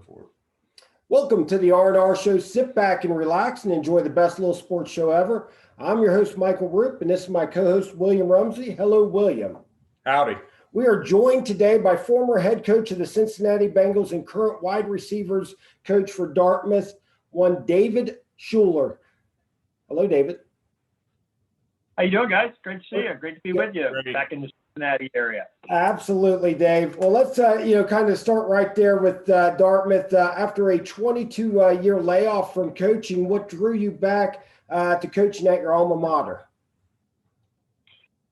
for it. Welcome to the R&R Show. Sit back and relax and enjoy the best little sports show ever. I'm your host, Michael Roope, and this is my co-host, William Rumsey. Hello, William. Howdy. We are joined today by former head coach of the Cincinnati Bengals and current wide receivers coach for Dartmouth, one David Shula. Hello, David. How you doing, guys? Great to see you. Great to be with you back in the Cincinnati area. Absolutely, Dave. Well, let's kind of start right there with Dartmouth. After a 22-year layoff from coaching, what drew you back to coaching at your alma mater?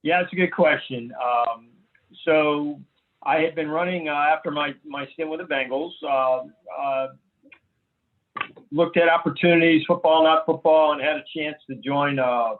Yeah, it's a good question. So I had been running after my stint with the Bengals. Looked at opportunities, football, not football, and had a chance to join a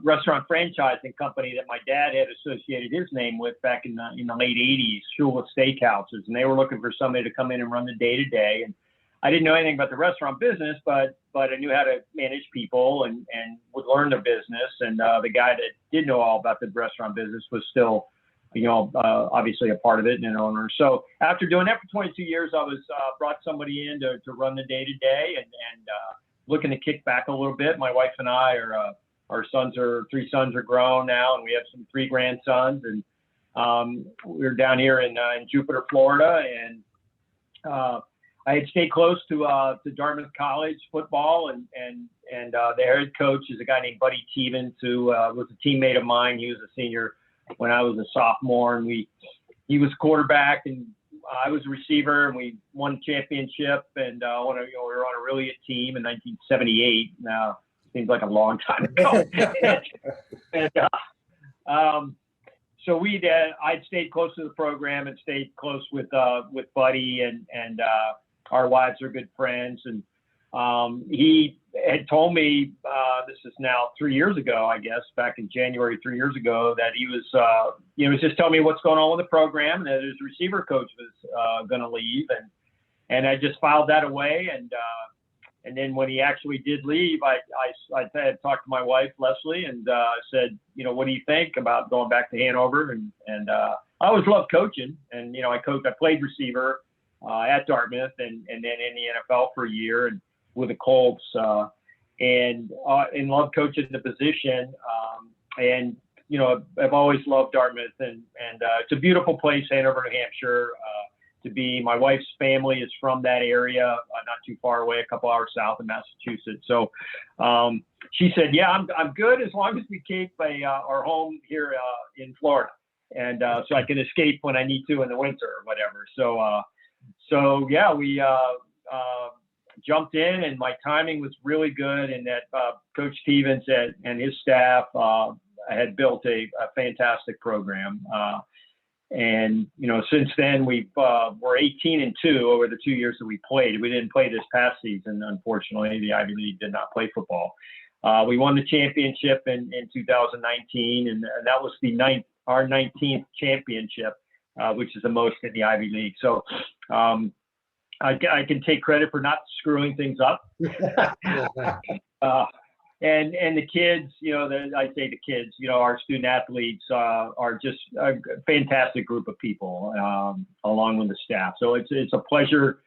restaurant franchising company that my dad had associated his name with back in the late 80s, Shula Steakhouses. And they were looking for somebody to come in and run the day-to-day. And I didn't know anything about the restaurant business, but I knew how to manage people and would learn the business. And the guy that did know all about the restaurant business was still, obviously a part of it and an owner. So after doing that for 22 years, I was brought somebody in to run the day-to-day and looking to kick back a little bit. My wife and I are our three sons are grown now, and we have three grandsons. And we're down here in Jupiter, Florida, and I had stayed close to Dartmouth College football, and their head coach is a guy named Buddy Stevens, who was a teammate of mine. He was a senior when I was a sophomore, and he was quarterback, and I was a receiver, and we won the championship. And we were on a really good team in 1978. Now seems like a long time ago. So I'd stayed close to the program and stayed close with Buddy, and our wives are good friends. And he had told me, this is now 3 years ago, I guess, back in January 3 years ago, that he was, was just telling me what's going on with the program, and that his receiver coach was going to leave. And I just filed that away. And then when he actually did leave, I had talked to my wife, Leslie, and said, what do you think about going back to Hanover? And I always loved coaching. And, I played receiver at Dartmouth and then in the NFL for a year and with the Colts and loved coaching the position. I've always loved Dartmouth and it's a beautiful place, Hanover, New Hampshire. To be. My wife's family is from that area, not too far away, a couple hours south of Massachusetts. So she said, yeah, I'm good as long as we keep our home here in Florida. And so I can escape when I need to in the winter or whatever. So yeah, we jumped in, and my timing was really good, and that Coach Stevens and his staff had built a fantastic program. And, since then we're 18-2 over the 2 years that we played. We didn't play this past season, unfortunately. The Ivy League did not play football. We won the championship in 2019, and that was our 19th championship, which is the most in the Ivy League. So I can take credit for not screwing things up. And the kids, I say the kids, our student athletes are just a fantastic group of people, along with the staff. So it's a pleasure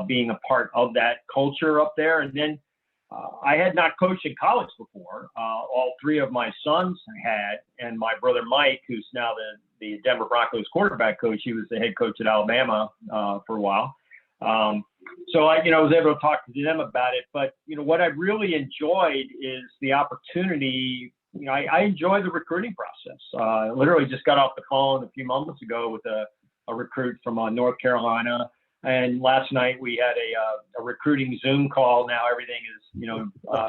being a part of that culture up there. And then I had not coached in college before. All three of my sons had, and my brother Mike, who's now the Denver Broncos quarterback coach, he was the head coach at Alabama for a while. So I was able to talk to them about it, but what I really enjoyed is the opportunity. I enjoy the recruiting process. I literally just got off the phone a few moments ago with a recruit from North Carolina, and last night we had a recruiting Zoom call. Now everything is,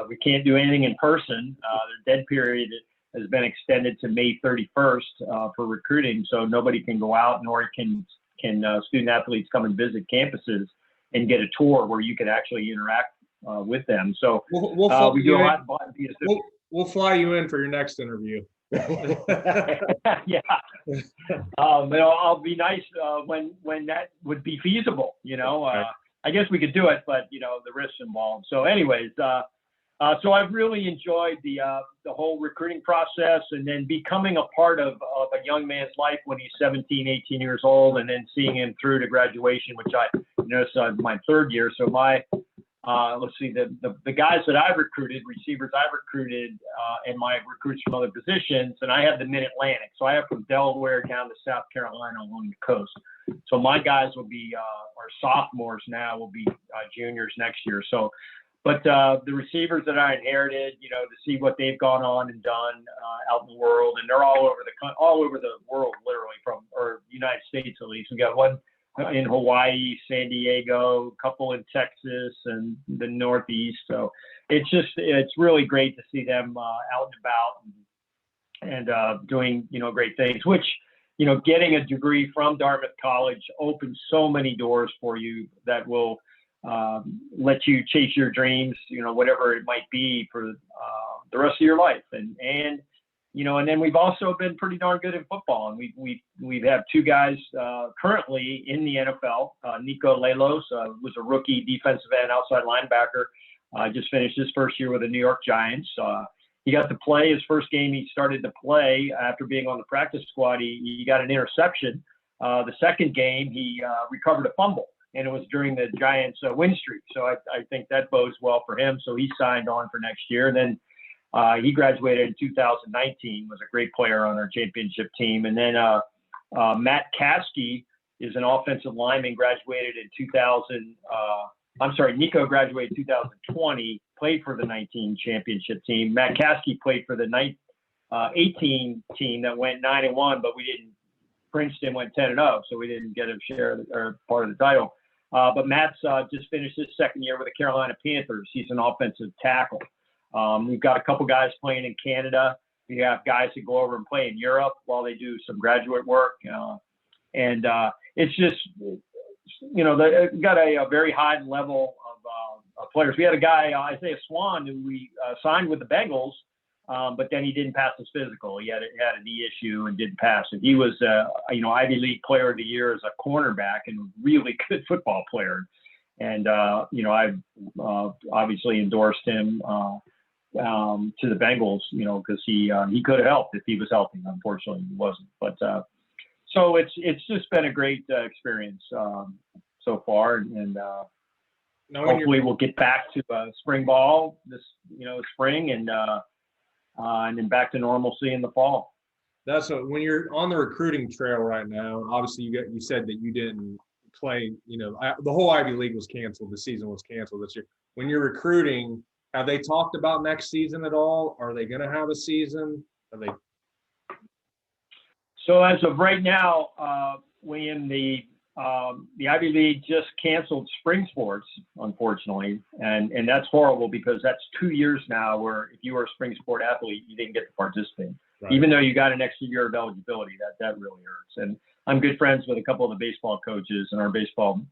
we can't do anything in person. The dead period has been extended to May 31st for recruiting, so nobody can go out, nor can student athletes come and visit campuses and get a tour where you can actually interact with them. So we do a lot. We'll fly you in for your next interview. Yeah. But I'll be nice when that would be feasible. I guess we could do it, but the risks involved. So anyways, So I've really enjoyed the whole recruiting process, and then becoming a part of a young man's life when he's 17, 18 years old, and then seeing him through to graduation, which my third year. So let's see, the guys that I've recruited, receivers I've recruited, and my recruits from other positions, and I have the Mid-Atlantic. So I have from Delaware down to South Carolina along the coast. So my guys will be, or sophomores now, will be juniors next year. So, but the receivers that I inherited, to see what they've gone on and done out in the world, and they're all over the world, literally, or United States at least. We got one in Hawaii, San Diego, a couple in Texas and the Northeast. So it's really great to see them out and about and doing, great things, which, getting a degree from Dartmouth College opens so many doors for you that will let you chase your dreams, whatever it might be for the rest of your life. And then we've also been pretty darn good in football. And we have two guys currently in the NFL. Nico Lelos was a rookie defensive end, outside linebacker. Just finished his first year with the New York Giants. He got to play his first game. He started to play after being on the practice squad. He got an interception. The second game, he recovered a fumble, and it was during the Giants' win streak. So I think that bodes well for him. So he signed on for next year. And then he graduated in 2019, was a great player on our championship team. And then Matt Caskey is an offensive lineman, graduated in 2000. Nico graduated in 2020, played for the 19 championship team. Matt Caskey played for the 18 team that went 9-1, but we didn't. Princeton went 10-0, so we didn't get a share or part of the title. But Matt's just finished his second year with the Carolina Panthers. He's an offensive tackle. We've got a couple guys playing in Canada. We have guys that go over and play in Europe while they do some graduate work. And it's just, they've got a very high level of players. We had a guy, Isaiah Swan, who we signed with the Bengals, but then he didn't pass his physical. He had a knee issue and didn't pass it. He was, Ivy League Player of the Year as a cornerback and a really good football player. And, I obviously endorsed him to the Bengals, because he could have helped if he was healthy. Unfortunately, he wasn't. But so it's just been a great experience so far, and hopefully we'll get back to spring ball this spring, and then back to normalcy in the fall. When you're on the recruiting trail right now. Obviously, you said that you didn't play. The whole Ivy League was canceled. The season was canceled this year. When you're recruiting, have they talked about next season at all? Are they going to have a season? So as of right now, William, the Ivy League just canceled spring sports, unfortunately, and that's horrible because that's 2 years now where if you were a spring sport athlete, you didn't get to participate, right. Even though you got an extra year of eligibility. That really hurts. And I'm good friends with a couple of the baseball coaches and our baseball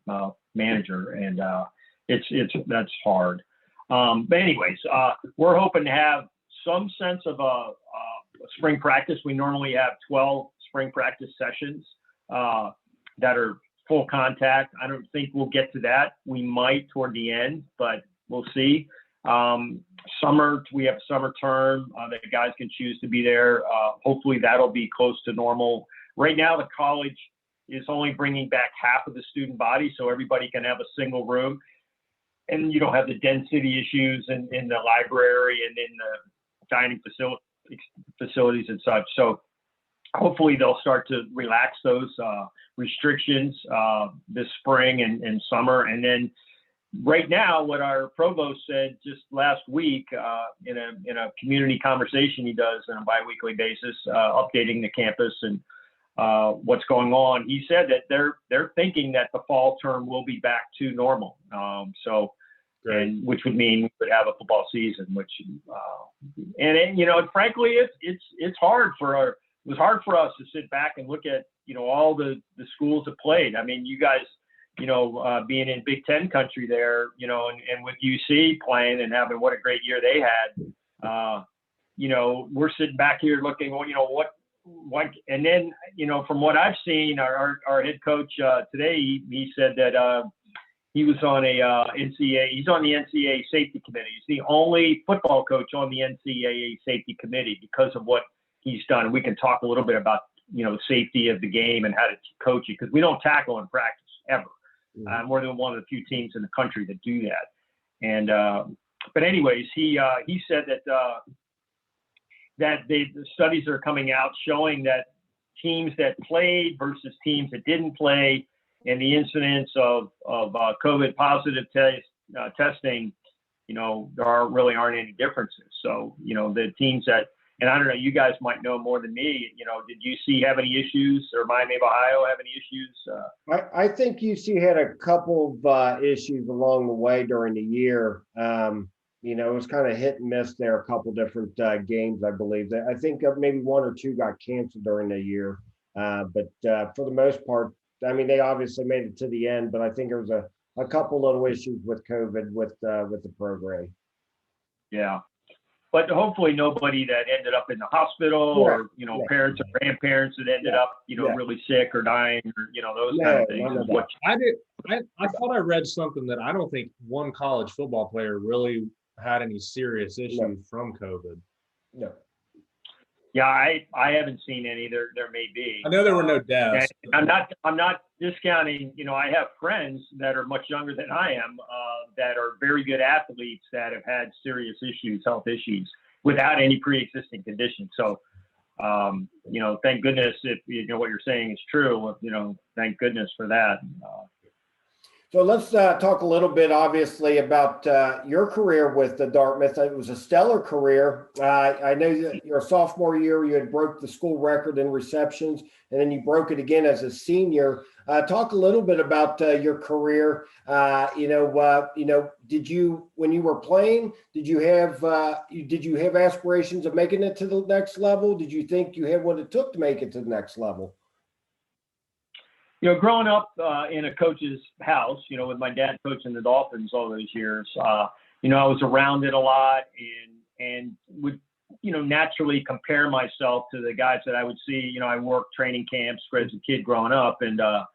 manager, and that's hard. But anyways, we're hoping to have some sense of a spring practice. We normally have 12 spring practice sessions that are full contact. I don't think we'll get to that. We might toward the end, but we'll see. Summer, we have summer term that guys can choose to be there. Hopefully that'll be close to normal. Right now, the college is only bringing back half of the student body, so everybody can have a single room. And you don't have the density issues in the library and in the dining facilities and such. So hopefully they'll start to relax those restrictions this spring and summer. And then right now, what our provost said just last week in a community conversation he does on a biweekly basis, updating the campus and what's going on. He said that they're thinking that the fall term will be back to normal. And which would mean we would have a football season, which frankly, it's hard it was hard for us to sit back and look at, all the schools that played. I mean, you guys, being in Big Ten country there, and with UC playing and having what a great year they had, we're sitting back here looking, what, and then, from what I've seen, our head coach today, he said that he was on a NCAA. He's on the NCAA safety committee. He's the only football coach on the NCAA safety committee because of what he's done. We can talk a little bit about, safety of the game and how to coach it, because we don't tackle in practice ever. We're the one of the few teams in the country that do that. And but anyways, he said that the studies are coming out showing that teams that played versus teams that didn't play, and the incidence of COVID positive testing, there really aren't any differences. So, the teams that, and I don't know, you guys might know more than me, did UC have any issues, or Miami of Ohio have any issues? I think UC had a couple of issues along the way during the year. It was kind of hit and miss there, a couple different games, I believe. I think maybe one or two got canceled during the year. But for the most part, they obviously made it to the end, but I think there was a couple little issues with COVID with the program. Yeah. But hopefully nobody that ended up in the hospital or, parents or grandparents that ended up, really sick or dying or, those kind of things. I thought I read something that I don't think one college football player really had any serious issues from COVID. No. Yeah, I haven't seen any. There may be. I know there were no deaths. I'm not discounting. I have friends that are much younger than I am that are very good athletes that have had serious issues, health issues, without any pre-existing conditions. So, thank goodness if what you're saying is true. Thank goodness for that. So let's talk a little bit, obviously, about your career with the Dartmouth. It was a stellar career. I know that your sophomore year, you had broke the school record in receptions, and then you broke it again as a senior. Talk a little bit about your career. Did you, when you were playing, did you have aspirations of making it to the next level? Did you think you had what it took to make it to the next level? Growing up in a coach's house, with my dad coaching the Dolphins all those years, I was around it a lot and would, naturally compare myself to the guys that I would see. I worked training camps as a kid growing up, and I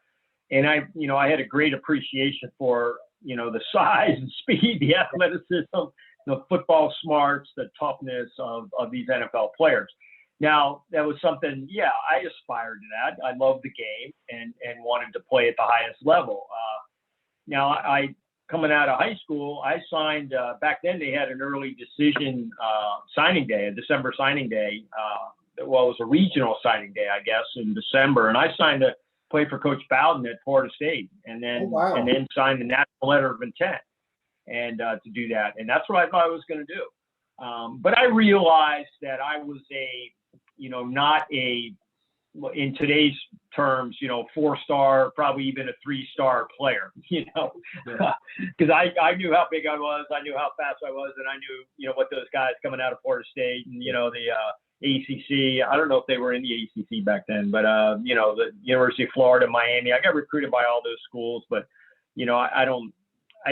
had a great appreciation for, the size and speed, the athleticism, the football smarts, the toughness of these NFL players. Now, that was something, I aspired to that. I loved the game and wanted to play at the highest level. Now, I coming out of high school, I signed, back then they had an early decision signing day, a December signing day. It was a regional signing day, I guess, in December. And I signed to play for Coach Bowden at Florida State, and then signed the national letter of intent and to do that. And that's what I thought I was going to do. But I realized that I was not in today's terms, 4-star, probably even a 3-star player, because I knew how big I was, I knew how fast I was, and I knew, what those guys coming out of Florida State and, the ACC, I don't know if they were in the ACC back then, but, the University of Florida, Miami, I got recruited by all those schools, but, I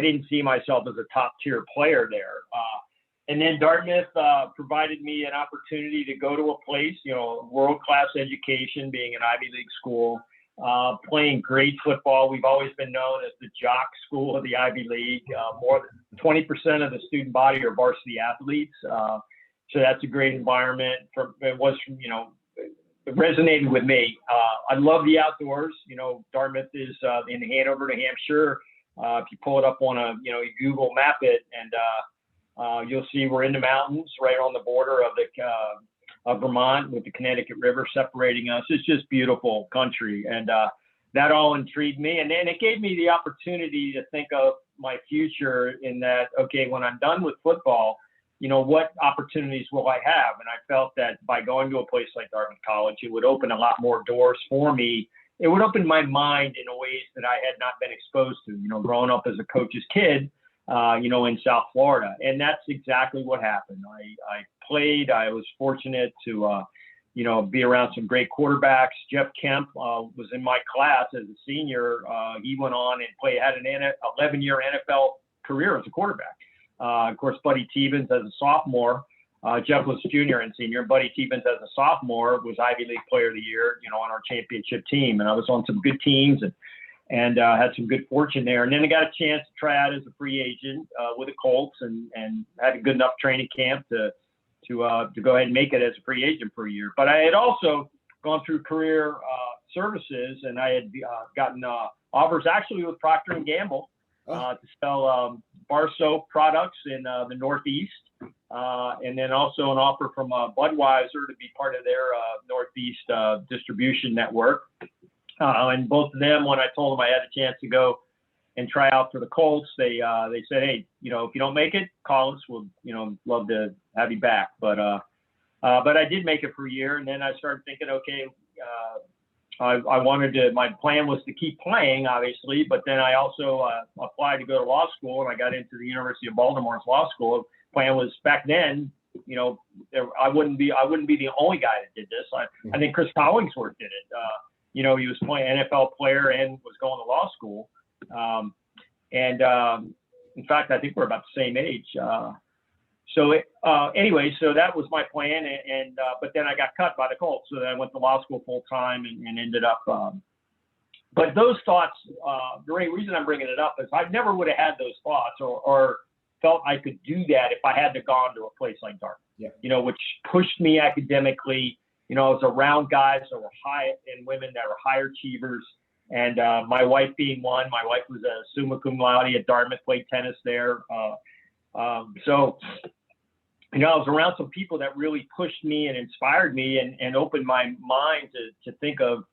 didn't see myself as a top tier player there. And then Dartmouth provided me an opportunity to go to a place, world-class education, being an Ivy League school, playing great football. We've always been known as the jock school of the Ivy League. More than 20% of the student body are varsity athletes. So that's a great environment. It resonated with me. I love the outdoors. Dartmouth is in Hanover, New Hampshire. If you pull it up on you Google map it, and you'll see we're in the mountains right on the border of Vermont with the Connecticut River separating us. It's just beautiful country. And that all intrigued me. And then it gave me the opportunity to think of my future in that, okay, when I'm done with football, what opportunities will I have? And I felt that by going to a place like Dartmouth College, it would open a lot more doors for me. It would open my mind in ways that I had not been exposed to, growing up as a coach's kid. In South Florida. And that's exactly what happened. I played. I was fortunate to, be around some great quarterbacks. Jeff Kemp was in my class as a senior. He went on and had an 11-year NFL career as a quarterback. Of course, Buddy Tevens as a sophomore. Jeff was junior and senior. Buddy Tevens as a sophomore was Ivy League Player of the Year, on our championship team. And I was on some good teams. and had some good fortune there. And then I got a chance to try out as a free agent with the Colts, and had a good enough training camp to go ahead and make it as a free agent for a year. But I had also gone through career services, and I had gotten offers actually with Procter and Gamble to sell bar soap products in the Northeast, and then also an offer from Budweiser to be part of their Northeast distribution network. And both of them, when I told them I had a chance to go and try out for the Colts, they said, hey, if you don't make it, call us. We'll, love to have you back. But I did make it for a year, and then I started thinking, okay, I wanted to. My plan was to keep playing, obviously, but then I also applied to go to law school, and I got into the University of Baltimore's law school. Plan was back then, I wouldn't be the only guy that did this. I think Chris Collingsworth did it. He was playing NFL player and was going to law school. In fact, I think we're about the same age. Anyway, so that was my plan. But then I got cut by the Colts. So then I went to law school full time and ended up. But those thoughts, the reason I'm bringing it up is I never would have had those thoughts or felt I could do that if I had to gone to a place like Dartmouth, which pushed me academically. I was around guys that were high and women that were higher achievers. And my wife being one, my wife was a summa cum laude at Dartmouth, played tennis there. So I was around some people that really pushed me and inspired me and opened my mind to think of,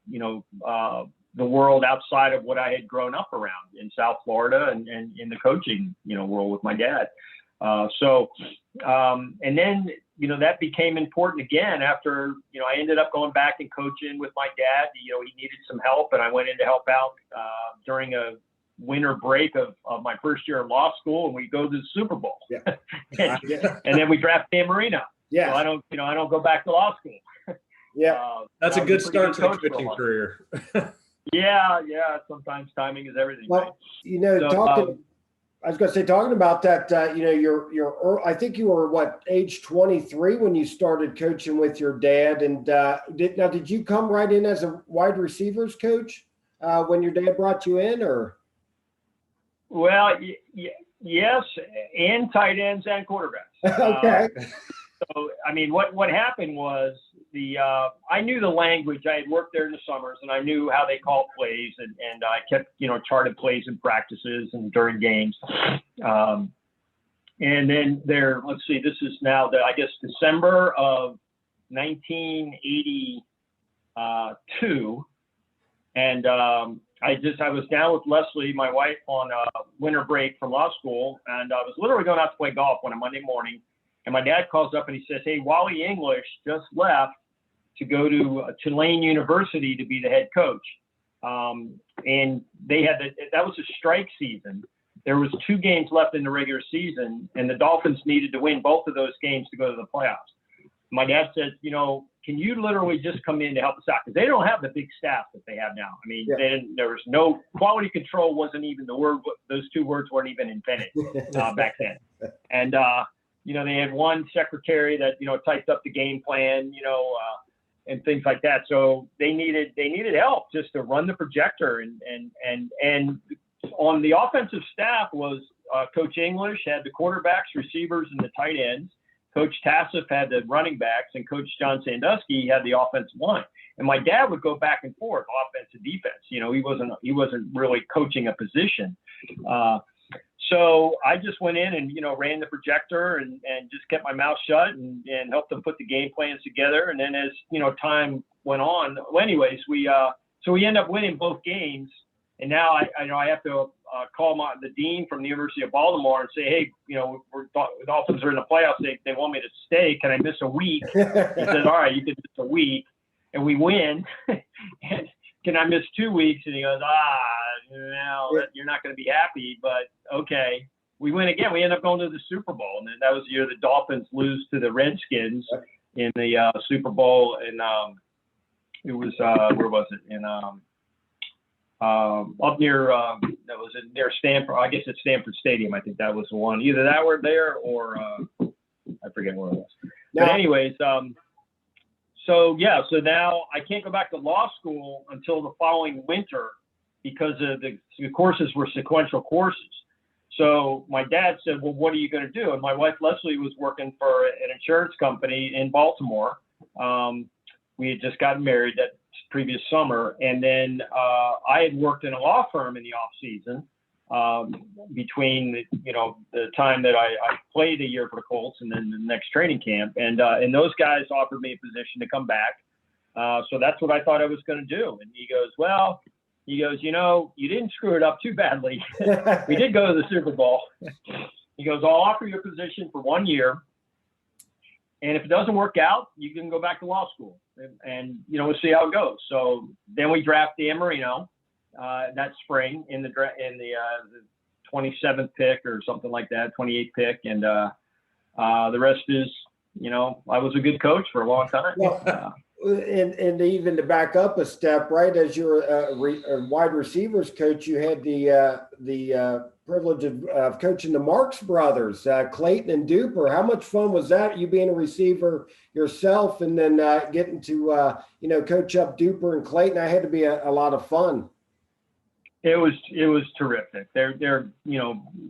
the world outside of what I had grown up around in South Florida and in the coaching, world with my dad. And then, that became important again after, I ended up going back and coaching with my dad. He needed some help, and I went in to help out during a winter break of my first year of law school, and we go to the Super Bowl. Yeah. and then we draft Dan Marino. Yeah. So I don't go back to law school. Yeah. That's a good start to the coaching career. Yeah. Sometimes timing is everything. Well, right? I was going to say, talking about that, I think you were age 23 when you started coaching with your dad. And did you come right in as a wide receivers coach when your dad brought you in, or? Well, yes, and tight ends and quarterbacks. Okay. So, what happened was I knew the language. I had worked there in the summers, and I knew how they called plays, and I kept, charted plays in practices and during games. And then let's see, this is now December of 1982. And I was down with Leslie, my wife, on winter break from law school, and I was literally going out to play golf on a Monday morning. And my dad calls up and he says, hey, Wally English just left to go to Tulane University to be the head coach. And they had that was a strike season. There was 2 games left in the regular season, and the Dolphins needed to win both of those games to go to the playoffs. My dad said, can you literally just come in to help us out? Because they don't have the big staff that they have now. There was no quality control, wasn't even the word. Those 2 words weren't even invented back then. And, they had one secretary that, typed up the game plan, and things like that. So they needed help just to run the projector. And on the offensive staff was Coach English had the quarterbacks, receivers, and the tight ends. Coach Tassif had the running backs, and Coach John Sandusky had the offensive line. And my dad would go back and forth, offense and defense. He wasn't really coaching a position. So I just went in and, ran the projector and just kept my mouth shut and helped them put the game plans together. And then as, time went on, we end up winning both games. And now I have to call the dean from the University of Baltimore and say, hey, the Dolphins are in the playoffs. They want me to stay. Can I miss a week? He said, all right, you can miss a week. And we win. And can I miss 2 weeks? And he goes, you're not going to be happy, but okay. We win again. We end up going to the Super Bowl. And then that was the year the Dolphins lose to the Redskins in the Super Bowl. And it was, where was it? In up near, that was near Stanford. I guess it's Stanford Stadium. I think that was the one. Either that were there or I forget where it was. But anyways, so now I can't go back to law school until the following winter because the courses were sequential courses. So my dad said, well, what are you going to do? And my wife, Leslie, was working for an insurance company in Baltimore. We had just gotten married that previous summer. And then I had worked in a law firm in the off season between, the time that I played a year for the Colts and then the next training camp. And those guys offered me a position to come back. So that's what I thought I was going to do. And he goes, you didn't screw it up too badly. We did go to the Super Bowl. He goes, I'll offer you a position for 1 year. And if it doesn't work out, you can go back to law school and we'll see how it goes. So then we draft Dan Marino that spring in the 27th pick or something like that, 28th pick. And the rest is, I was a good coach for a long time. Well, and even to back up a step, right, as you're a wide receivers coach, you had the privilege of coaching the Marx brothers, Clayton and Duper. How much fun was that, you being a receiver yourself and then getting to, coach up Duper and Clayton? That had to be a lot of fun. It was terrific. They're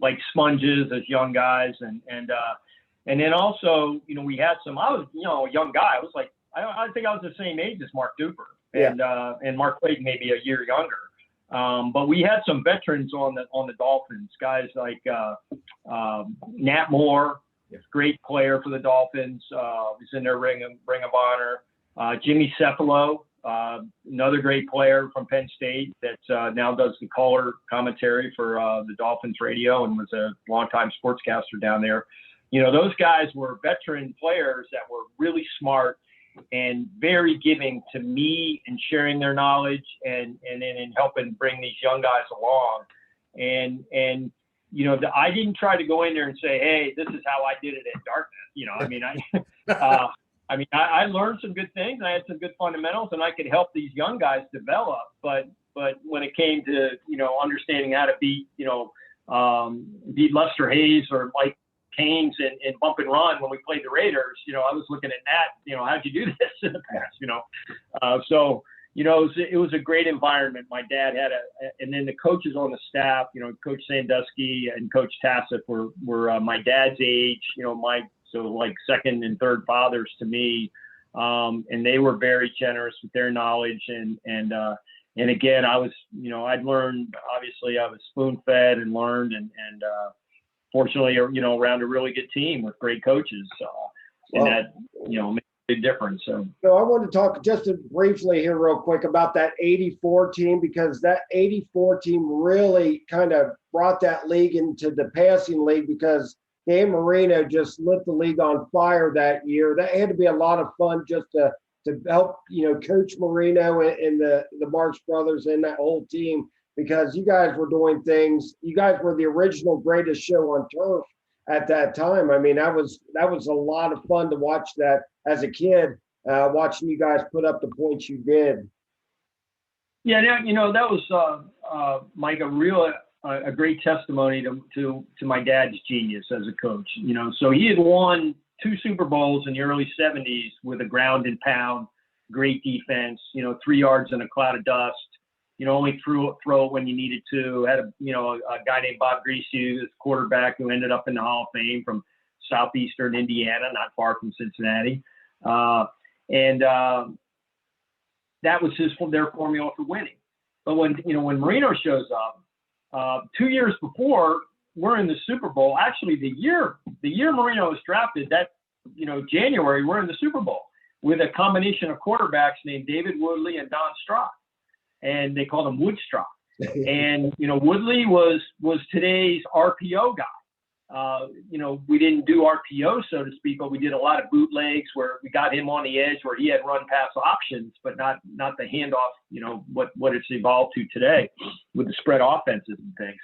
like sponges as young guys. And then also, we had some, I was, a young guy. I was like, I think I was the same age as Mark Duper and Mark Clayton, maybe a year younger. But we had some veterans on the Dolphins, guys like Nat Moore, great player for the Dolphins. He's in their ring of honor. Jimmy Cephalo, another great player from Penn State that now does the color commentary for the Dolphins radio and was a longtime sportscaster down there. Those guys were veteran players that were really smart and very giving to me and sharing their knowledge and in helping bring these young guys along. And I didn't try to go in there and say, hey, this is how I did it at Dartmouth. I learned some good things. I had some good fundamentals and I could help these young guys develop. But when it came to, understanding how to beat Lester Hayes or Mike Canes and bump and run when we played the Raiders, I was looking at that, how'd you do this in the past, So it was a great environment. My dad had and then the coaches on the staff, Coach Sandusky and Coach Tassif were my dad's age, so like second and third fathers to me. And they were very generous with their knowledge. And again, I was, I'd learned, obviously I was spoon fed and learned and fortunately, around a really good team with great coaches, and that, made a big difference. So I want to talk just briefly here real quick about that 84 team, because that 84 team really kind of brought that league into the passing league because Dan Marino just lit the league on fire that year. That had to be a lot of fun just to help, Coach Marino and the Marx brothers and that whole team, because you guys were doing things. You guys were the original greatest show on turf at that time. I mean, that was a lot of fun to watch that as a kid, watching you guys put up the points you did. Yeah, that was Mike, a great testimony to my dad's genius as a coach. So he had won 2 Super Bowls in the early 70s with a ground and pound, great defense. 3 yards in a cloud of dust. Only throw it when you needed to. Had a guy named Bob Greasy, this quarterback who ended up in the Hall of Fame from southeastern Indiana, not far from Cincinnati. And that was their formula for winning. But when Marino shows up, 2 years before, we're in the Super Bowl. Actually, the year Marino was drafted, that January, we're in the Super Bowl with a combination of quarterbacks named David Woodley and Don Shula. And they called him Woodstock. And, Woodley was today's RPO guy. We didn't do RPO, so to speak, but we did a lot of bootlegs where we got him on the edge where he had run pass options, but not the handoff, what it's evolved to today with the spread offenses and things.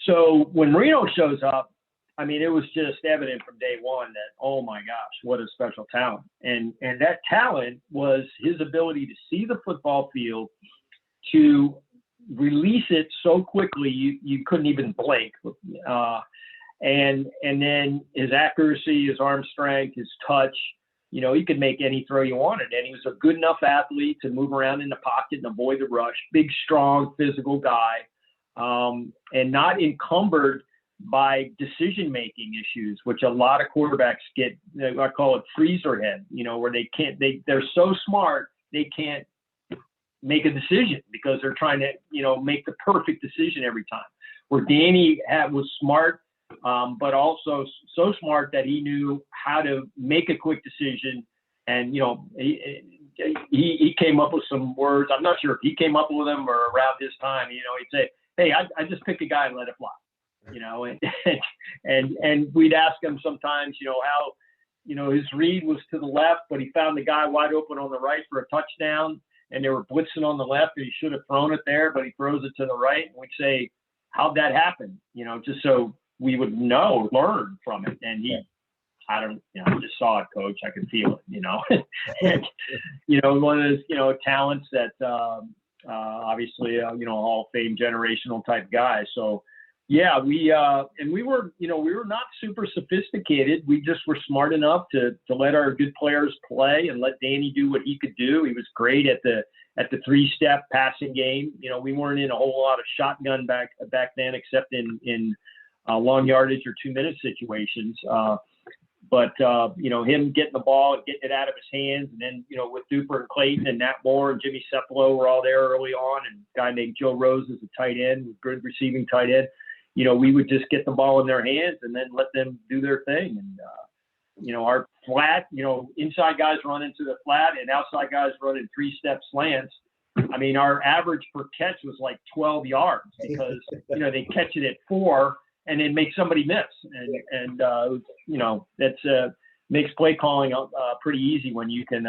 So when Marino shows up, I mean, it was just evident from day one that, oh my gosh, what a special talent. And that talent was his ability to see the football field, to release it so quickly you couldn't even blink. And then his accuracy, his arm strength, his touch, he could make any throw you wanted. And he was a good enough athlete to move around in the pocket and avoid the rush. Big, strong, physical guy, and not encumbered by decision-making issues, which a lot of quarterbacks get. I call it freezer head, where they're so smart, they can't make a decision because they're trying to, make the perfect decision every time. Where Danny was smart, but also so smart that he knew how to make a quick decision. And, he came up with some words. I'm not sure if he came up with them or around his time, he'd say, hey, I just pick a guy and let it fly, and we'd ask him sometimes, how, his read was to the left, but he found the guy wide open on the right for a touchdown, and they were blitzing on the left, and he should have thrown it there, but he throws it to the right. And we'd say, how'd that happen? Just so we would learn from it. And I just saw it, coach. I could feel it, and, one of those, talents that, obviously, Hall of Fame generational type guy. So, yeah, we were not super sophisticated. We just were smart enough to let our good players play and let Danny do what he could do. He was great at the 3-step passing game. We weren't in a whole lot of shotgun back then, except in long yardage or 2-minute situations. But him getting the ball and getting it out of his hands, and then, with Duper and Clayton and Nat Moore and Jimmy Cepolo were all there early on, and a guy named Joe Rose is a tight end, good receiving tight end. We would just get the ball in their hands and then let them do their thing. And, our flat, inside guys run into the flat and outside guys run in 3-step slants. I mean, our average per catch was like 12 yards because, they catch it at 4 and then make somebody miss. And that's makes play calling pretty easy when you can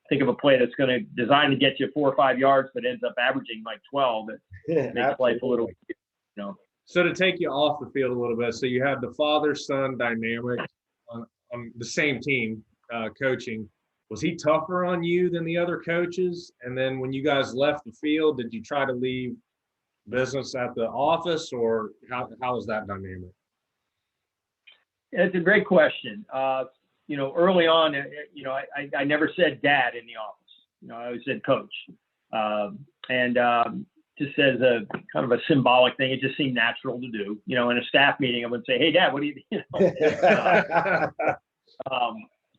think of a play that's going to design to get you 4 or 5 yards, but ends up averaging like 12. It makes life a little, So to take you off the field a little bit, so you have the father-son dynamic on the same team coaching. Was he tougher on you than the other coaches? And then when you guys left the field, did you try to leave business at the office, or how was that dynamic? It's a great question. Early on, I never said dad in the office. I always said coach. Just as a kind of a symbolic thing, it just seemed natural to do. In a staff meeting, I would say, "Hey, Dad, what do you?"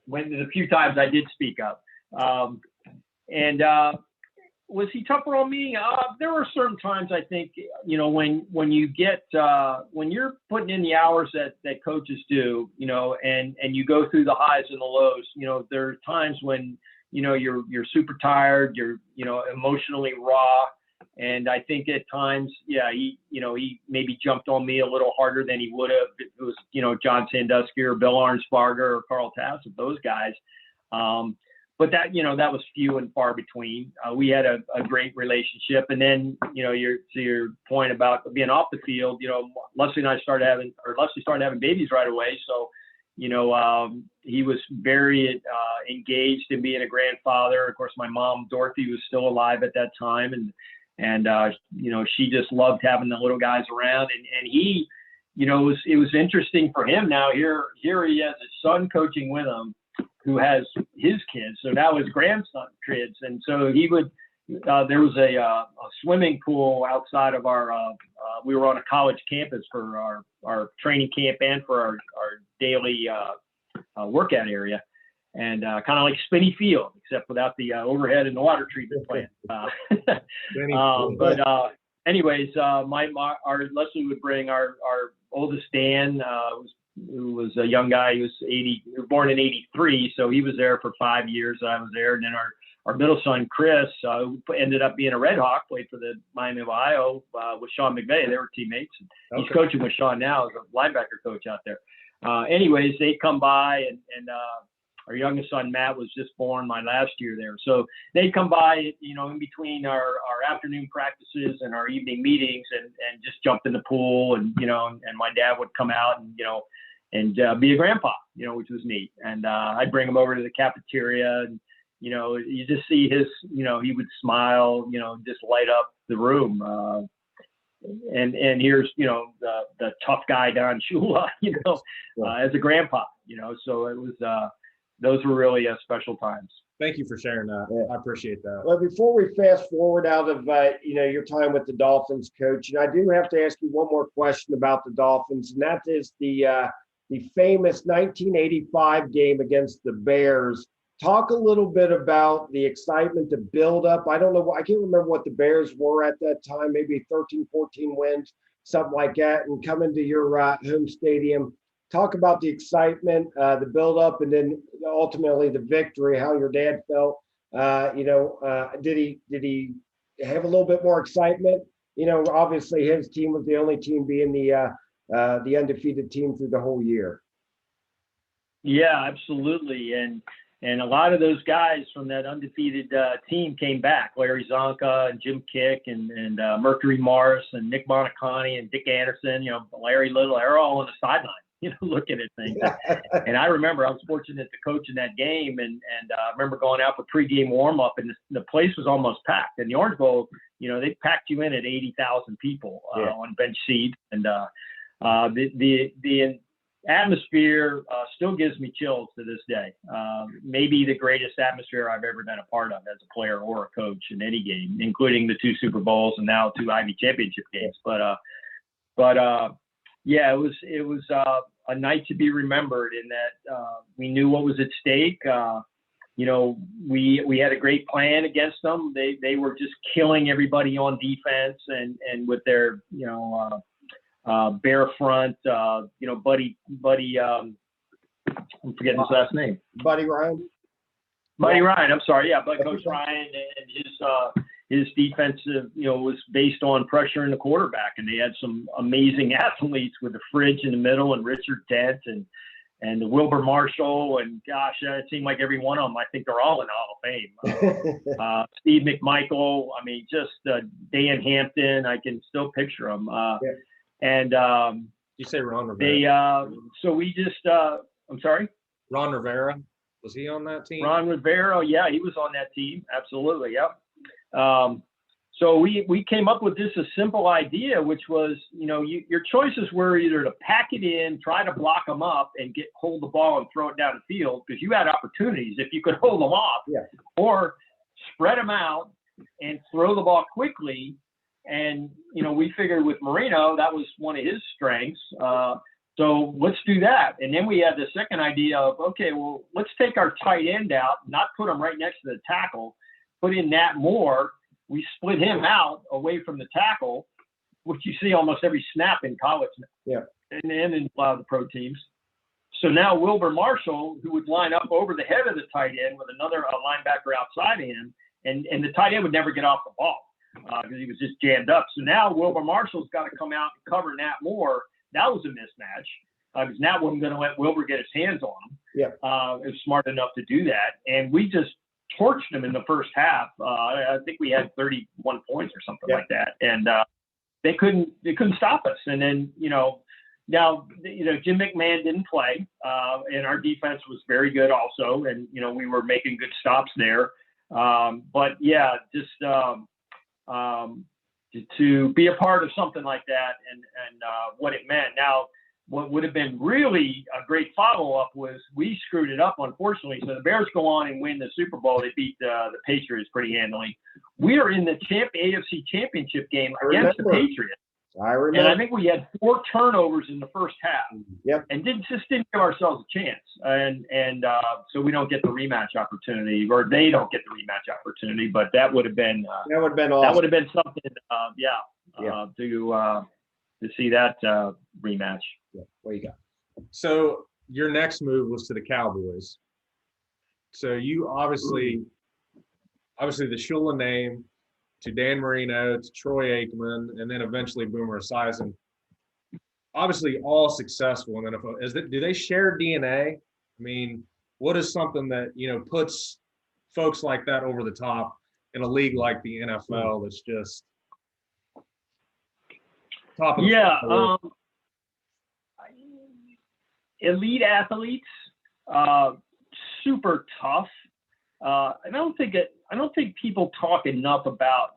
When the few times I did speak up, was he tougher on me? There were certain times I think, when you get when you're putting in the hours that coaches do, and you go through the highs and the lows. There are times when you're super tired, you're emotionally raw. And I think at times, he maybe jumped on me a little harder than he would have if it was, John Sandusky or Bill Arnsparger or Carl Tassett, those guys. But that was few and far between. We had a great relationship. And then, to your point about being off the field, Leslie started having babies right away. So, he was very engaged in being a grandfather. Of course, my mom, Dorothy, was still alive at that time. And she just loved having the little guys around, and he, it was interesting for him. Now here he has his son coaching with him, who has his kids. So now his grandson kids, and so he would. There was a swimming pool outside of our. We were on a college campus for our training camp and for our daily workout area. And kind of like Spinney Field, except without the overhead and the water treatment plant. Anyways, our Leslie would bring our oldest Dan, who was a young guy. He was born in '83, so he was there for 5 years. I was there, and then our middle son Chris ended up being a Red Hawk, played for the Miami of Ohio with Sean McVay. They were teammates. He's coaching with Sean now as a linebacker coach out there. Anyways, they come by and our youngest son, Matt, was just born my last year there. So they'd come by, in between our afternoon practices and our evening meetings and just jump in the pool. And my dad would come out and be a grandpa, which was neat. And I'd bring him over to the cafeteria and, you just see his, he would smile, just light up the room. And here's, the tough guy, Don Shula, as a grandpa, so it was, those were really special times. Thank you for sharing that. Yeah. I appreciate that. Well, before we fast forward out of your time with the Dolphins, Coach, and I do have to ask you one more question about the Dolphins, and that is the famous 1985 game against the Bears. Talk a little bit about the excitement, the buildup. I don't know. I can't remember what the Bears were at that time, maybe 13, 14 wins, something like that, and coming to your home stadium. Talk about the excitement, the buildup, and then ultimately the victory, how your dad felt. Did he have a little bit more excitement? Obviously his team was the only team being the undefeated team through the whole year. Yeah, absolutely. And a lot of those guys from that undefeated team came back. Larry Zonka and Jim Kick and Mercury Morris and Nick Bonacani and Dick Anderson, Larry Little, they're all on the sideline, looking at things. And I remember I was fortunate to coach in that game, and I remember going out for pregame warm-up, and the place was almost packed. And the Orange Bowl, they packed you in at 80,000 people on bench seats. And the atmosphere still gives me chills to this day. Maybe the greatest atmosphere I've ever been a part of as a player or a coach in any game, including the 2 Super Bowls and now 2 Ivy Championship games. Yeah, it was a night to be remembered in that we knew what was at stake. We had a great plan against them. They were just killing everybody on defense and with their bear front, Buddy, I'm forgetting his last name. Buddy Ryan. Buddy Ryan, I'm sorry. Yeah, but Coach Ryan and his defensive, was based on pressure in the quarterback, and they had some amazing athletes with the Fridge in the middle and Richard Dent and the Wilbur Marshall, and gosh, it seemed like every one of them. I think they're all in the Hall of Fame. Steve McMichael. I mean, just Dan Hampton. I can still picture them. And you say Ron Rivera? So we just. I'm sorry. Ron Rivera, was he on that team? Ron Rivera, yeah, he was on that team. Absolutely, yep. So we came up with just a simple idea, which was, your choices were either to pack it in, try to block them up, and hold the ball and throw it down the field because you had opportunities if you could hold them off, or spread them out and throw the ball quickly. And we figured with Marino that was one of his strengths. So let's do that. And then we had the second idea of, okay, well, let's take our tight end out, not put him right next to the tackle, put in Nat Moore. We split him out away from the tackle, which you see almost every snap in college now, and in a lot of the pro teams. So now Wilbur Marshall, who would line up over the head of the tight end with another linebacker outside of him, and the tight end would never get off the ball because he was just jammed up. So now Wilbur Marshall's got to come out and cover Nat Moore. That was a mismatch because Nat wasn't going to let Wilbur get his hands on him. It was smart enough to do that. And we just torched him in the first half. I think we had 31 points or something like that. And they couldn't stop us. And then, now, Jim McMahon didn't play, and our defense was very good also. And, we were making good stops there. But yeah, just to be a part of something like that and what it meant. Now, what would have been really a great follow-up was we screwed it up, unfortunately. So the Bears go on and win the Super Bowl. They beat the Patriots pretty handily. We are in the AFC Championship game against the Patriots. I remember. And I think we had 4 turnovers in the first half. And didn't give ourselves a chance. And so we don't get the rematch opportunity, or they don't get the rematch opportunity. But that would have been awesome. That would have been something. To see that rematch. What you got? So your next move was to the Cowboys. So you obviously the Shula name, to Dan Marino, to Troy Aikman, and then eventually Boomer Esiason. Obviously, all successful in the NFL. Do they share DNA? I mean, what is something that puts folks like that over the top in a league like the NFL that's just top of the elite athletes, super tough. I don't think people talk enough about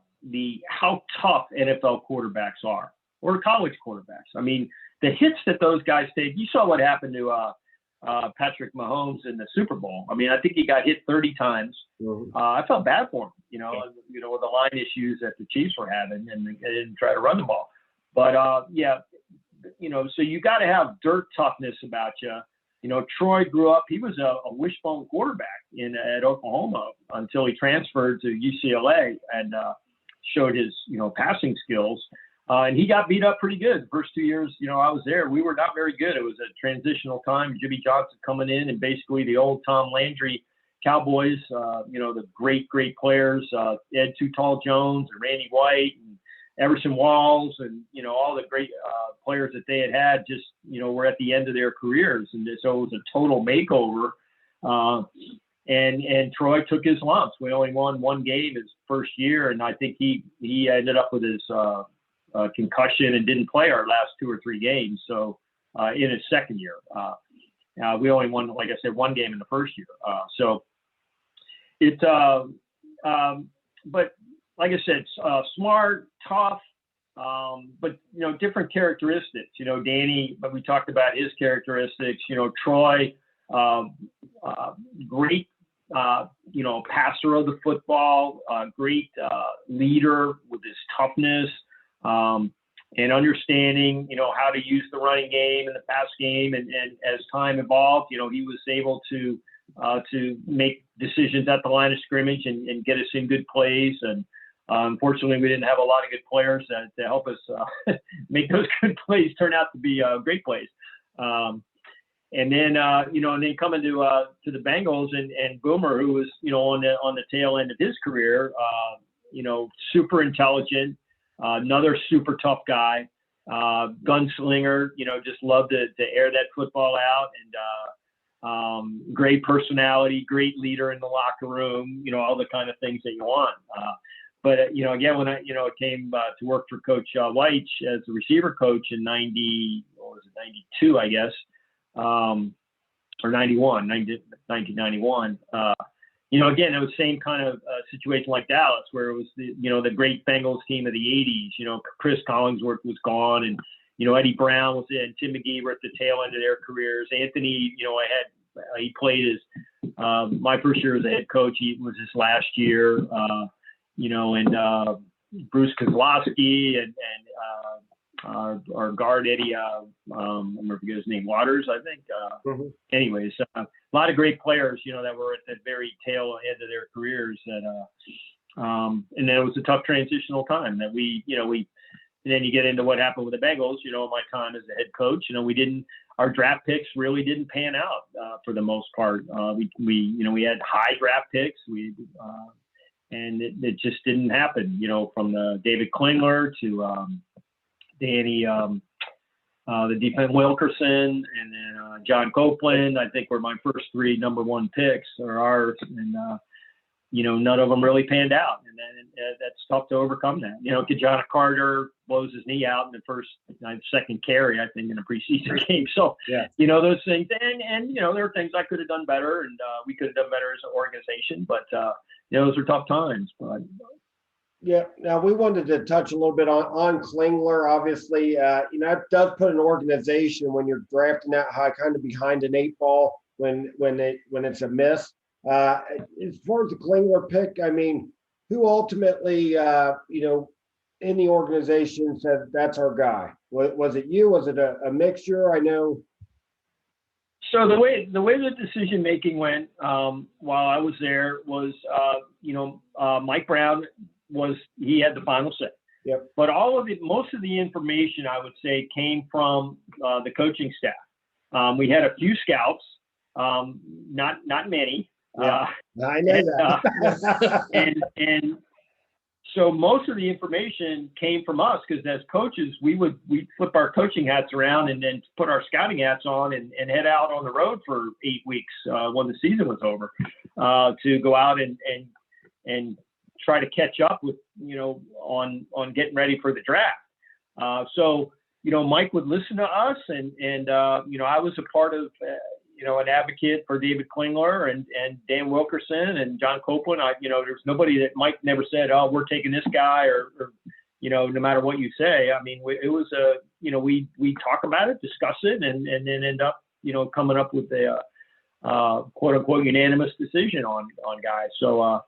how tough NFL quarterbacks are, or college quarterbacks. I mean, the hits that those guys take. You saw what happened to Patrick Mahomes in the Super Bowl. I mean, I think he got hit 30 times. I felt bad for him, with the line issues that the Chiefs were having, and they didn't try to run the ball. But so you got to have dirt toughness about you. Troy grew up. He was a wishbone quarterback at Oklahoma until he transferred to UCLA and showed his passing skills. And he got beat up pretty good the first 2 years. I was there. We were not very good. It was a transitional time. Jimmy Johnson coming in, and basically the old Tom Landry Cowboys. The great players, Ed Too Tall Jones and Randy White and Everson Walls, and all the great players that they had just were at the end of their careers, and so it was a total makeover. And Troy took his lumps. We only won one game his first year, and I think he ended up with his concussion and didn't play our last 2 or 3 games. So in his second year, we only won, like I said, one game in the first year. But like I said, smart, tough, but different characteristics. Danny, but we talked about his characteristics. Troy, great, passer of the football, great leader with his toughness, and understanding, how to use the running game and the pass game. And as time evolved, he was able to make decisions at the line of scrimmage and get us in good plays. And unfortunately, we didn't have a lot of good players to help us make those good plays turn out to be great plays. And then coming to the Bengals and Boomer, who was on the tail end of his career, super intelligent, another super tough guy, gunslinger. Just loved to air that football out, and great personality, great leader in the locker room. All the kind of things that you want. But again, when I came to work for Coach Leitch as the receiver coach in 92, I guess. Or 1991. Again, it was the same kind of situation like Dallas, where it was the great Bengals team of the 80s. Chris Collinsworth was gone, and Eddie Brown was in, Tim McGee were at the tail end of their careers. Anthony, he played as my first year as a head coach. He was his last year. And Bruce Kozlowski and our guard Eddie, I don't remember his name, Waters, I think. Anyways, a lot of great players, that were at the very tail end of their careers. That, and then it was a tough transitional time that and then you get into what happened with the Bengals. My time as the head coach, our draft picks really didn't pan out for the most part. We had high draft picks. And it just didn't happen. From the David Klingler to Danny, the defense Wilkerson, and then John Copeland, I think were my first 3 number 1 picks, or ours. And, none of them really panned out. And then that's tough to overcome that. Kajana Carter blows his knee out in the second carry, I think, in a preseason game. So, yeah. Those things. And there are things I could have done better, and we could have done better as an organization. But, those are tough times. But yeah. Now we wanted to touch a little bit on Klingler. Obviously, it does put an organization when you're drafting that high, kind of behind an 8 ball when it's a miss. As far as the Klingler pick, I mean, who ultimately, in the organization said that's our guy? Was it you? Was it a mixture? I know. So the way the decision making went while I was there was, Mike Brown he had the final say. Yep. But most of the information, I would say, came from the coaching staff. We had a few scouts, not many. Yeah. I know that. And so most of the information came from us, because as coaches, we'd flip our coaching hats around and then put our scouting hats on and head out on the road for 8 weeks when the season was over to go out and try to catch up with, on getting ready for the draft. So Mike would listen to us, and I was a part of, an advocate for David Klingler and Dan Wilkerson and John Copeland. There's nobody that Mike never said, "Oh, we're taking this guy," or no matter what you say. I mean, it was we talk about it, discuss it, and then end up coming up with a quote unquote unanimous decision on guys. So,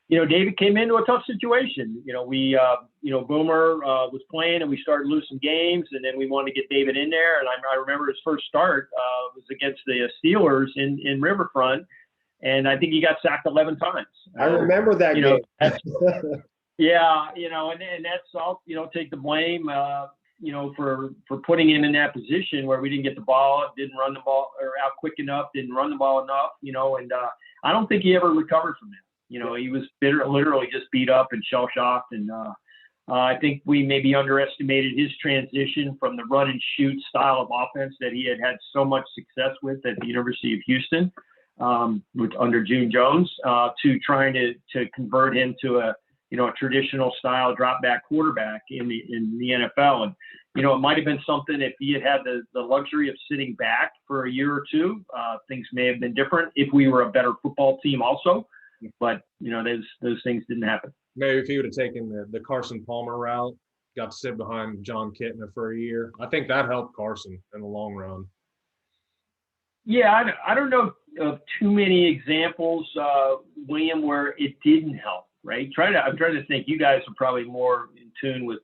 David came into a tough situation. Boomer was playing and we started losing games, and then we wanted to get David in there. And I remember his first start was against the Steelers in Riverfront. And I think he got sacked 11 times. I remember that game. Yeah, and that's all, take the blame, for putting him in that position where we didn't get the ball, didn't run the ball or out quick enough, didn't run the ball enough, and I don't think he ever recovered from that. He was literally just beat up and shell-shocked. And I think we maybe underestimated his transition from the run and shoot style of offense that he had so much success with at the University of Houston under June Jones to trying to convert him to a traditional style drop back quarterback in the NFL. And, it might've been something if he had the luxury of sitting back for a year or two, things may have been different if we were a better football team also, but those things didn't happen. Maybe if he would have taken the Carson Palmer route, got to sit behind John Kitna for a year, I think that helped Carson in the long run. Yeah. I don't know of too many examples, William, where it didn't help. Right. I'm trying to think. You guys are probably more in tune with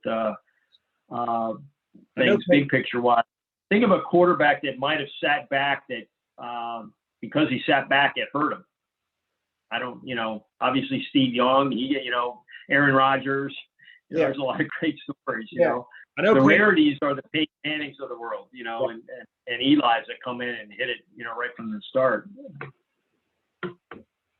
things big picture wise. Think of a quarterback that might have sat back that because he sat back, it hurt him. I don't, obviously Steve Young, Aaron Rodgers. There's a lot of great stories. I know the rarities are the Peyton Mannings of the world. And Eli's that come in and hit it, right from the start.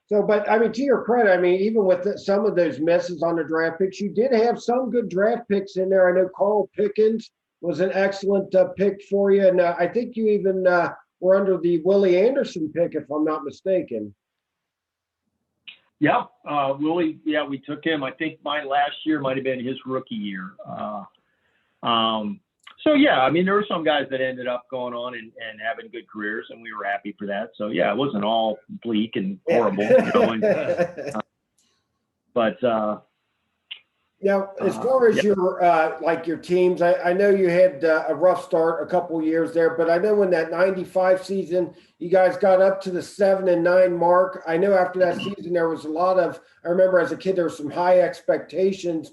So, but to your credit, even with some of those misses on the draft picks, you did have some good draft picks in there. I know Carl Pickens was an excellent pick for you. And I think you even were under the Willie Anderson pick, if I'm not mistaken. Yeah. Willie, we took him. I think my last year might've been his rookie year. So, there were some guys that ended up going on and having good careers, and we were happy for that. So, it wasn't all bleak and horrible. But now, as far as your teams, I know you had a rough start a couple years there, but I know in that 95 season, you guys got up to the 7-9 mark. I know after that season, there was I remember as a kid, there were some high expectations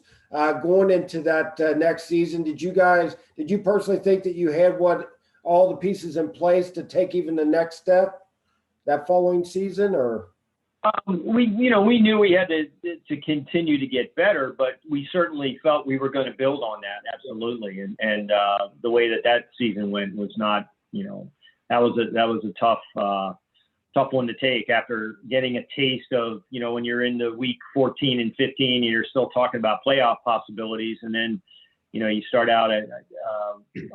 going into that next season. Did you personally think that you had all the pieces in place to take even the next step that following season, or? We knew we had to continue to get better, but we certainly felt we were going to build on that. Absolutely. And the way that season went was not, that was a tough one to take after getting a taste of, when you're in the week 14 and 15, and you're still talking about playoff possibilities. And then, you start out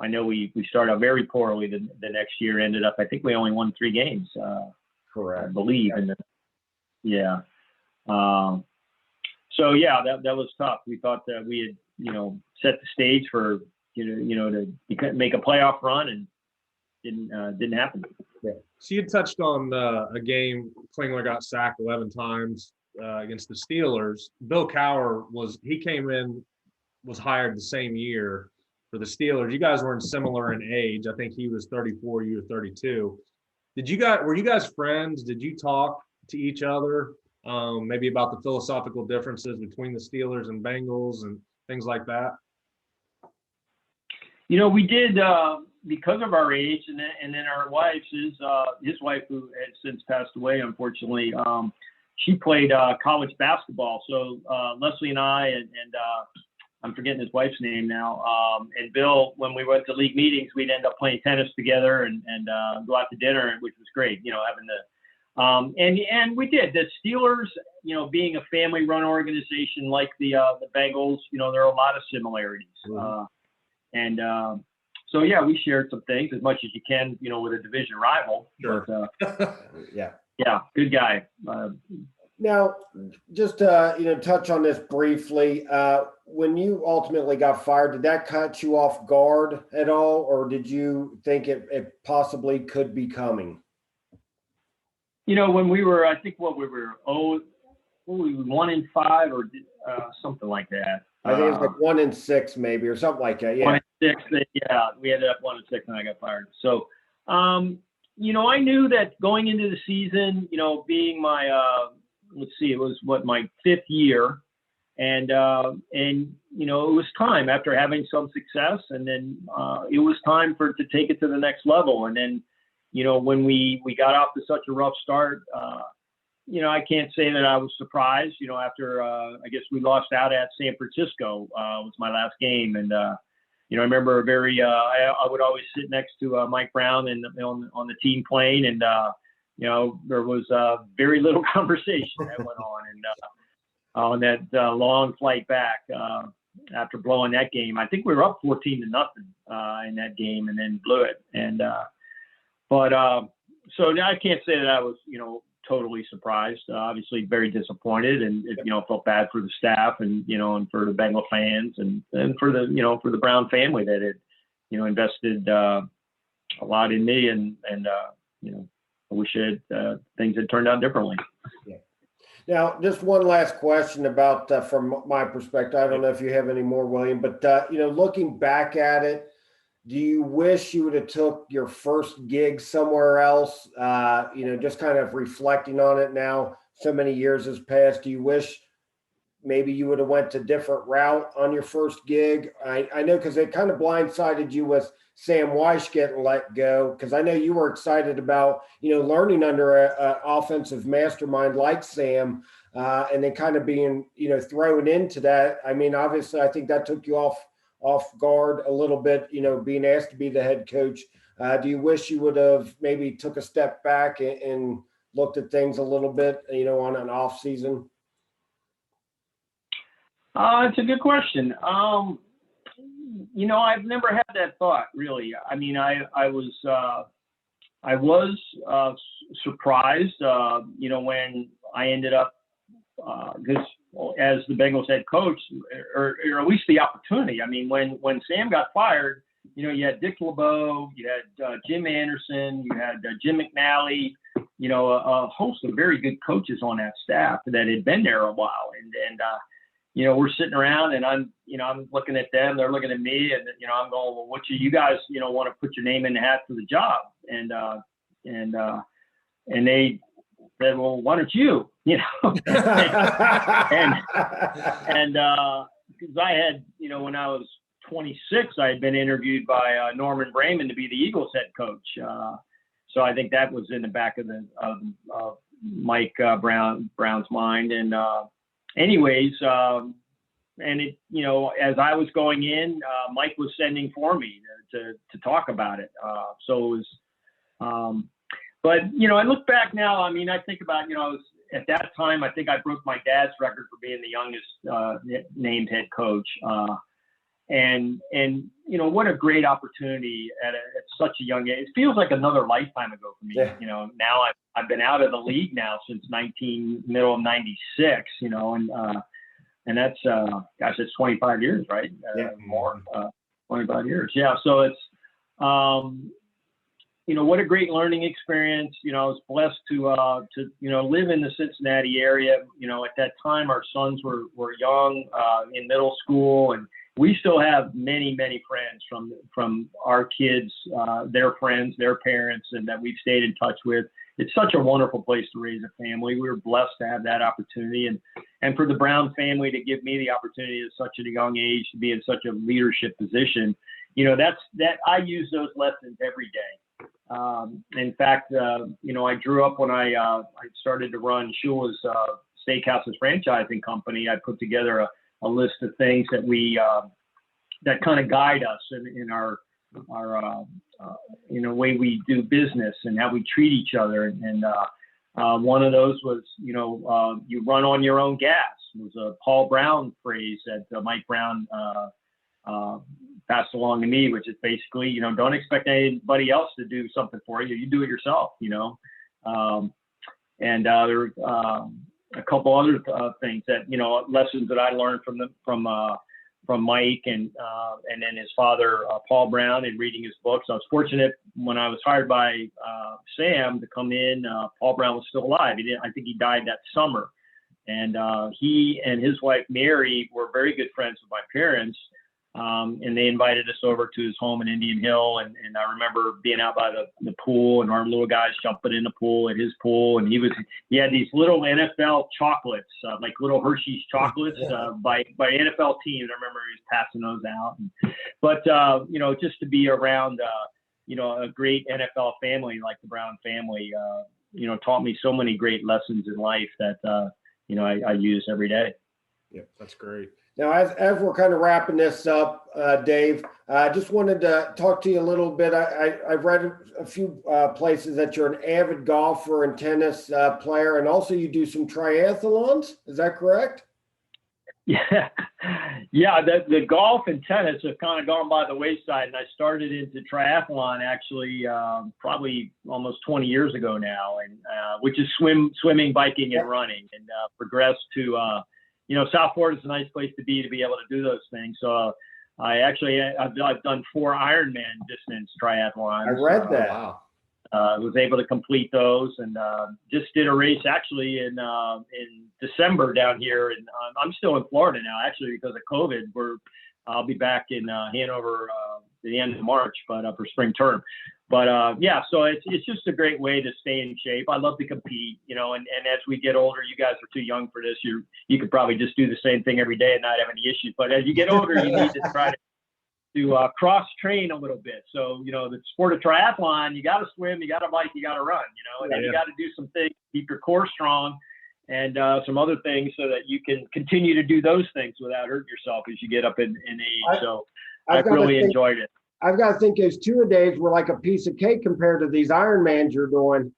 I know we started out very poorly the next year, ended up, I think we only won 3 games. Correct. I believe. Yeah. That was tough. We thought that we had, set the stage for, to make a playoff run, and didn't happen. Yeah. So you touched on a game Klingler got sacked 11 times against the Steelers. Bill Cowher came in, was hired the same year for the Steelers. You guys weren't similar in age. I think he was 34, you were 32. Were you guys friends? Did you talk to each other, maybe about the philosophical differences between the Steelers and Bengals and things like that? We did because of our age, and then our wives. His wife, who has since passed away, unfortunately, she played college basketball. So Leslie and I, and I'm forgetting his wife's name now, and Bill, when we went to league meetings, we'd end up playing tennis together and go out to dinner, which was great. Having the and we did. The Steelers, being a family-run organization like the Bengals, there are a lot of similarities. So we shared some things as much as you can, with a division rival. Sure. But, good guy. Now, just touch on this briefly. When you ultimately got fired, did that cut you off guard at all, or did you think it possibly could be coming? When we were, I think we were 1-5 or something like that. I think it was like 1-6 maybe, or something like that. Yeah. 1-6. Yeah, we ended up 1-6 and I got fired. So I knew that going into the season, being my, it was my 5th year. And it was time after having some success, and then it was time to take it to the next level. And then, when we got off to such a rough start, I can't say that I was surprised, after I guess we lost out at San Francisco, was my last game. And, I remember I would always sit next to Mike Brown on the team plane. And, there was very little conversation that went on. And on that long flight back after blowing that game, I think we were up 14-0 in that game, and then blew it. And so now I can't say that I was totally surprised. Obviously, very disappointed, and felt bad for the staff, and and for the Bengal fans, and for the Brown family that had invested a lot in me, and I wish things had turned out differently. Yeah. Now, just one last question about from my perspective. I don't know if you have any more, William, but looking back at it, do you wish you would have took your first gig somewhere else? Just kind of reflecting on it now, so many years has passed. Do you wish maybe you would have went a different route on your first gig? I know, because it kind of blindsided you with Sam Weish getting let go, because I know you were excited about, learning under an offensive mastermind like Sam, and then kind of being, thrown into that. I mean, obviously, I think that took you off guard a little bit, being asked to be the head coach. Do you wish you would have maybe took a step back and looked at things a little bit, on an off season? It's a good question. I've never had that thought, really. I mean, I was surprised, when I ended up, as the Bengals head coach, or at least the opportunity. I mean, when Sam got fired, you had Dick LeBeau, you had Jim Anderson, you had Jim McNally, a host of very good coaches on that staff that had been there a while. And we're sitting around, and I'm looking at them, they're looking at me, and, I'm going, well, what you guys, want to put your name in the hat for the job? And they said, well, why don't you, and because I had, when I was 26, I had been interviewed by Norman Brayman to be the Eagles head coach. So I think that was in the back of Mike Brown's mind. And anyways, and it, as I was going in, Mike was sending for me to talk about it. So it was, but, I look back now, I mean, I think about, at that time, I think I broke my dad's record for being the youngest named head coach. And what a great opportunity at such a young age. It feels like another lifetime ago for me. Yeah. Now I've been out of the league now since middle of 96, and that's, gosh, it's 25 years, right? Yeah. More, 25 years. Yeah. So it's, what a great learning experience. I was blessed to live in the Cincinnati area. At that time, our sons were young, in middle school, and we still have many, many friends from our kids, their friends, their parents, and that we've stayed in touch with. It's such a wonderful place to raise a family. We were blessed to have that opportunity, and for the Brown family to give me the opportunity at such a young age to be in such a leadership position. I use those lessons every day. In fact, I grew up when I started to run Shula's Steakhouse's franchising company. I put together a list of things that we that kind of guide us in our way we do business and how we treat each other. And one of those was, you run on your own gas. It was a Paul Brown phrase that Mike Brown passed along to me, which is basically, don't expect anybody else to do something for you. You do it yourself, and there were a couple other things that, lessons that I learned from Mike and then his father, Paul Brown, and reading his books. I was fortunate when I was hired by Sam to come in. Paul Brown was still alive. I think he died that summer. And he and his wife, Mary, were very good friends with my parents. And they invited us over to his home in Indian Hill. And I remember being out by the pool and our little guys jumping in the pool at his pool. And he had these little NFL chocolates, like little Hershey's chocolates by NFL teams. I remember he was passing those out. But just to be around, a great NFL family like the Brown family, taught me so many great lessons in life that, I use every day. Yeah, that's great. Now, as we're kind of wrapping this up, Dave, I just wanted to talk to you a little bit. I've read a few places that you're an avid golfer and tennis player, and also you do some triathlons. Is that correct? Yeah. The golf and tennis have kind of gone by the wayside, and I started into triathlon actually probably almost 20 years ago now, and which is swimming, biking, and running, and progressed to South Florida is a nice place to be able to do those things. So I've done 4 Ironman distance triathlons. I read that. Wow. Was able to complete those, and just did a race actually in December down here, and I'm still in Florida now actually because of COVID. I'll be back in Hanover at the end of March, but for spring term. But so it's just a great way to stay in shape. I love to compete, and as we get older, you guys are too young for this. You could probably just do the same thing every day and not have any issues. But as you get older, you need to try to cross train a little bit. So, the sport of triathlon, you got to swim, you got to bike, you got to run, and then you got to do some things, keep your core strong and some other things so that you can continue to do those things without hurting yourself as you get up in age. So I've really enjoyed it. I've got to think those 2-a-days were like a piece of cake compared to these Ironmans you're doing.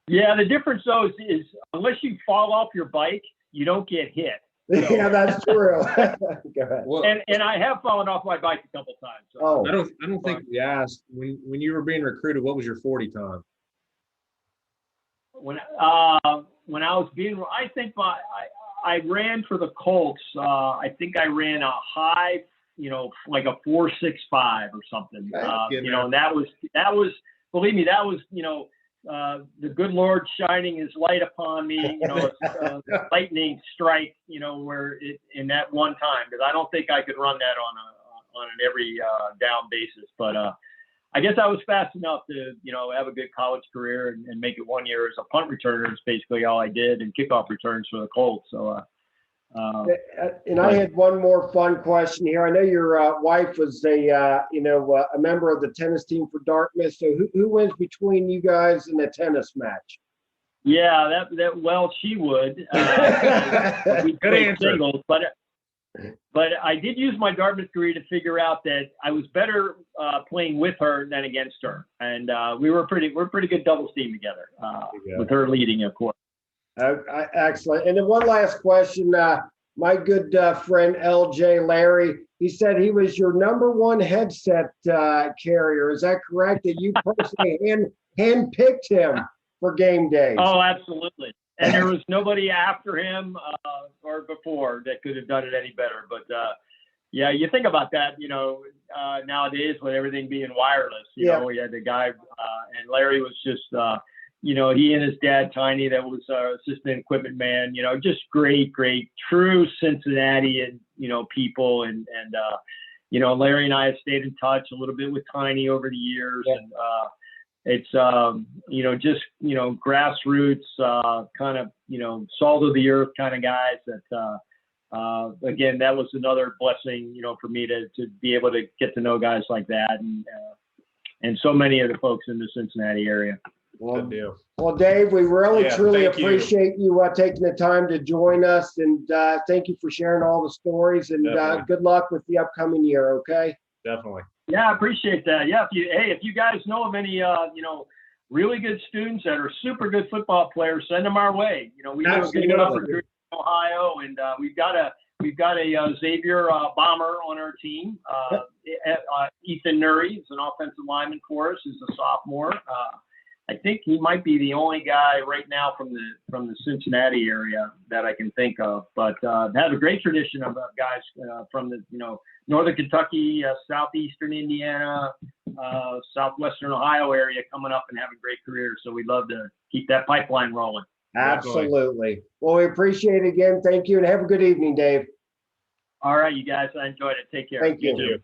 Yeah, the difference though is unless you fall off your bike, you don't get hit. So, yeah, that's true. Go ahead. Well, and I have fallen off my bike a couple times. So. Oh, I don't think we asked when you were being recruited. What was your 40 time? When I was I think I ran for the Colts. I think I ran a high, like a 4.65 or something. And that was believe me, that was the good Lord shining His light upon me, a lightning strike, where in that one time, because I don't think I could run that on an every down basis. But I guess I was fast enough to, have a good college career and make it 1 year as a punt returner is basically all I did, and kickoff returns for the Colts. So. And I had one more fun question here. I know your wife was a member of the tennis team for Dartmouth. So who wins between you guys in a tennis match? Yeah, well, she would. We played singles, but I did use my Dartmouth career to figure out that I was better playing with her than against her, and we're a pretty good doubles team together with her leading, of course. Excellent. And then one last question. My good friend LJ Larry, he said he was your #1 headset carrier. Is that correct? That you personally handpicked him for game days? Oh, absolutely. And there was nobody after him or before that could have done it any better. But yeah, you think about that, nowadays with everything being wireless, we had the guy and Larry was just, he and his dad, Tiny, that was our assistant equipment man, just great, true Cincinnati and, people. And Larry and I have stayed in touch a little bit with Tiny over the years. Yeah. And it's, just, grassroots kind of, salt of the earth kind of guys that, again, that was another blessing, for me to be able to get to know guys like that and so many of the folks in the Cincinnati area. Well, Dave, we really, truly appreciate you taking the time to join us, and thank you for sharing all the stories, and good luck with the upcoming year. Okay. Definitely. Yeah, I appreciate that. Yeah. If you guys know of any, really good students that are super good football players, send them our way. We do a good job in Ohio, and we've got a Xavier bomber on our team. Ethan Nuri is an offensive lineman for us. He's a sophomore. I think he might be the only guy right now from the Cincinnati area that I can think of. But have a great tradition of guys from the northern Kentucky, southeastern Indiana, southwestern Ohio area coming up and having great careers. So we'd love to keep that pipeline rolling. Absolutely. Well, we appreciate it again. Thank you, and have a good evening, Dave. All right, you guys. I enjoyed it. Take care. Thank you. Thank you.